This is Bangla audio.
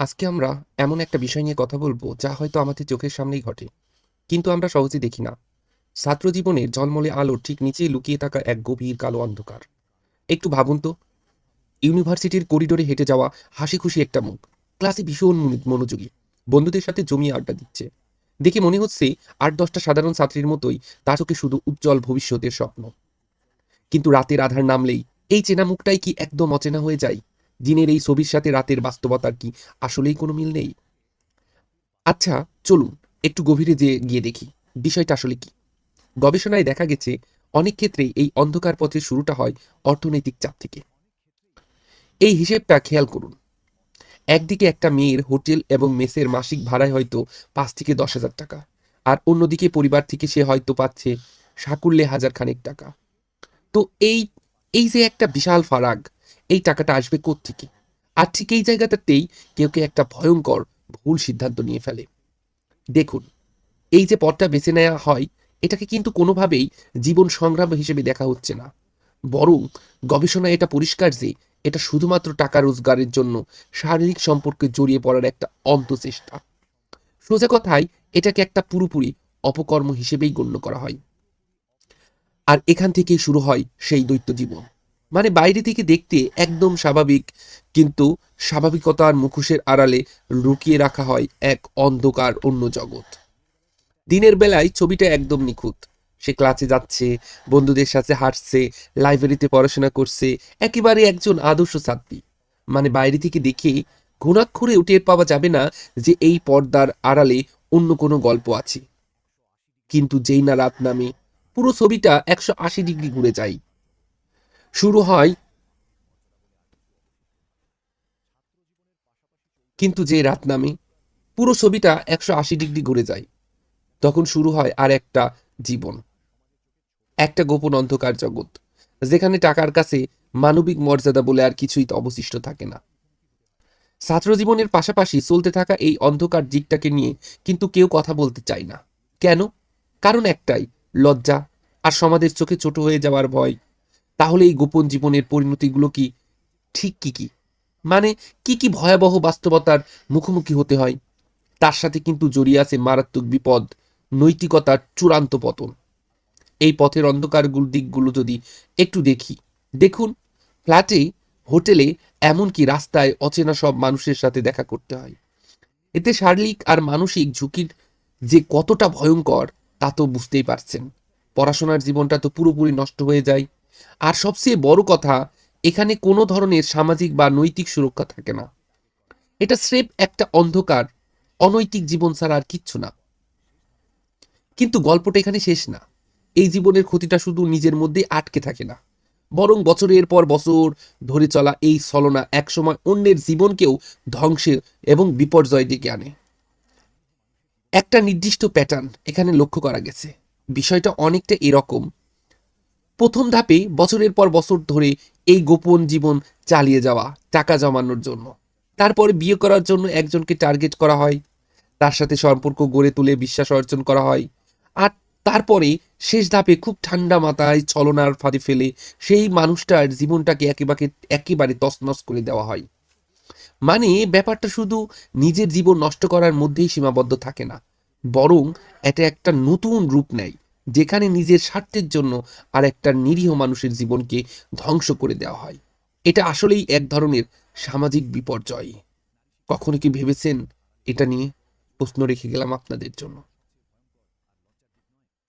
আজকে আমরা এমন একটা বিষয় নিয়ে কথা বলবো যা হয়তো আমাদের চোখের সামনেই ঘটে, কিন্তু আমরা সহজে দেখি না। ছাত্র জীবনের ঝলমলে আলোর ঠিক নিচেই লুকিয়ে থাকা এক গভীর কালো অন্ধকার। একটু ভাবুন তো, ইউনিভার্সিটির করিডোরে হেঁটে যাওয়া হাসি খুশি একটা মুখ, ক্লাসে ভীষণ মনোযোগী, বন্ধুদের সাথে জমিয়ে আড্ডা দিচ্ছে। দেখে মনে হচ্ছে ৮-১০টা সাধারণ ছাত্রীর মতোই তার চোখে শুধু উজ্জ্বল ভবিষ্যতের স্বপ্ন। কিন্তু রাতের আধার নামলেই এই চেনা মুখটাই কি একদম অচেনা হয়ে যায়? দিনের এই ছবির সাথে রাতের বাস্তবতার কি আসলেই কোনো মিল নেই? আচ্ছা, চলুন একটু গভীরে গিয়ে দেখি বিষয়টা আসলে কি। গবেষণায় দেখা গেছে অনেক ক্ষেত্রেই এই অন্ধকার পথের শুরুটা হয় অর্থনৈতিক চাপ থেকে। এই হিসেবটা খেয়াল করুন। একদিকে একটা মেয়ের হোটেল এবং মেসের মাসিক ভাড়ায় হয়তো ৫ থেকে ১০ হাজার টাকা, আর অন্যদিকে পরিবার থেকে সে হয়তো পাচ্ছে সাকুল্যে হাজার খানেক টাকা। তো এই এই যে একটা বিশাল ফারাক, এই টাকাটা আসবে কোত্থেকে? আর ঠিক এই জায়গাটাতেই কেউ একটা ভয়ঙ্কর ভুল সিদ্ধান্ত নিয়ে ফেলে। দেখুন, এই যে পথটা বেছে নেওয়া হয়, এটাকে কিন্তু কোনোভাবেই জীবন সংগ্রাম হিসেবে দেখা হচ্ছে না। বরং গবেষণায় এটা পরিষ্কার যে এটা শুধুমাত্র টাকা রোজগারের জন্য শারীরিক সম্পর্কে জড়িয়ে পড়ার একটা অন্তচেষ্টা। সোজা কথায় এটাকে একটা পুরোপুরি অপকর্ম হিসেবেই গণ্য করা হয়। আর এখান থেকেই শুরু হয় সেই দ্বৈত জীবন। মানে বাইরে থেকে দেখতে একদম স্বাভাবিক, কিন্তু স্বাভাবিকতার মুখোশের আড়ালে লুকিয়ে রাখা হয় এক অন্ধকার অন্য জগৎ। দিনের বেলায় ছবিটা একদম নিখুঁত। সে ক্লাসে যাচ্ছে, বন্ধুদের সাথে হাঁটছে, লাইব্রেরিতে পড়াশোনা করছে, একেবারে একজন আদর্শ ছাত্রী। মানে বাইরে থেকে দেখে ঘুণাক্ষরেও টের পাওয়া যাবে না যে এই পর্দার আড়ালে অন্য কোনো গল্প আছে। কিন্তু যেই না রাত নামে, পুরো ছবিটা ১৮০ ডিগ্রি ঘুরে যায়। শুরু হয় কিন্তু যে রাত নামে, পুরো ছবিটা ১৮০ ডিগ্রি ঘুরে যায়। তখন শুরু হয় আর একটা জীবন, একটা গোপন অন্ধকার জগৎ, যেখানে টাকার কাছে মানবিক মর্যাদা বলে আর কিছুই তো অবশিষ্ট থাকে না। ছাত্র জীবনের পাশাপাশি চলতে থাকা এই অন্ধকার দিকটাকে নিয়ে কিন্তু কেউ কথা বলতে চায় না। কেন? কারণ একটাই, লজ্জা আর সমাজের চোখে ছোট হয়ে যাওয়ার ভয়। তাহলে এই গোপন জীবনের পরিণতিগুলো কি ঠিক কি কি? মানে কি ভয়াবহ বাস্তবতার মুখোমুখি হতে হয়? তার সাথে কিন্তু জড়িয়ে আছে মারাত্মক বিপদ, নৈতিকতার চূড়ান্ত পতন। এই পথের অন্ধকার দিকগুলো যদি একটু দেখি, দেখুন, ফ্ল্যাটে, হোটেলে, এমনকি রাস্তায় অচেনা সব মানুষের সাথে দেখা করতে হয়। এতে শারীরিক আর মানসিক ঝুঁকির যে কতটা ভয়ঙ্কর তা তো বুঝতেই পারছেন। পড়াশোনার জীবনটা তো পুরোপুরি নষ্ট হয়ে যায়। আর সবচেয়ে বড় কথা, এখানে কোনো ধরনের সামাজিক বা নৈতিক সুরক্ষা থাকে না। এটা স্রেফ একটা অন্ধকার, অনৈতিক জীবন ছাড়া আর কিচ্ছু না। কিন্তু গল্পটা এখানে শেষ না। এই জীবনের ক্ষতিটা শুধু নিজের মধ্যেই আটকে থাকে না, বরং বছরের পর বছর ধরে চলা এই ছলনা একসময় অন্যের জীবনকেও ধ্বংসের এবং বিপর্যয় ডেকে আনে। একটা নির্দিষ্ট প্যাটার্ন এখানে লক্ষ্য করা গেছে। বিষয়টা অনেকটা এরকম: প্রথম ধাপে বছরের পর বছর ধরে এই গোপন জীবন চালিয়ে যাওয়া টাকা জমানোর জন্য। তারপরে বিয়ে করার জন্য একজনকে টার্গেট করা হয়, তার সাথে সম্পর্ক গড়ে তুলে বিশ্বাস অর্জন করা হয়। আর তারপরে শেষ ধাপে খুব ঠান্ডা মাথায় ছলনার ফাঁদে ফেলে সেই মানুষটার জীবনটাকে একেবারে একেবারে তছনছ করে দেওয়া হয়। মানে ব্যাপারটা শুধু নিজের জীবন নষ্ট করার মধ্যেই সীমাবদ্ধ থাকে না, বরং এটা একটা নতুন রূপ নেয়, যেখানে নিজের স্বার্থের জন্য আর একটা নিরীহ মানুষের জীবনকে ধ্বংস করে দেওয়া হয়। এটা আসলেই এক ধরনের সামাজিক বিপর্যয়। কখনো কি ভেবেছেন এটা নিয়ে? প্রশ্ন রেখে গেলাম আপনাদের জন্য।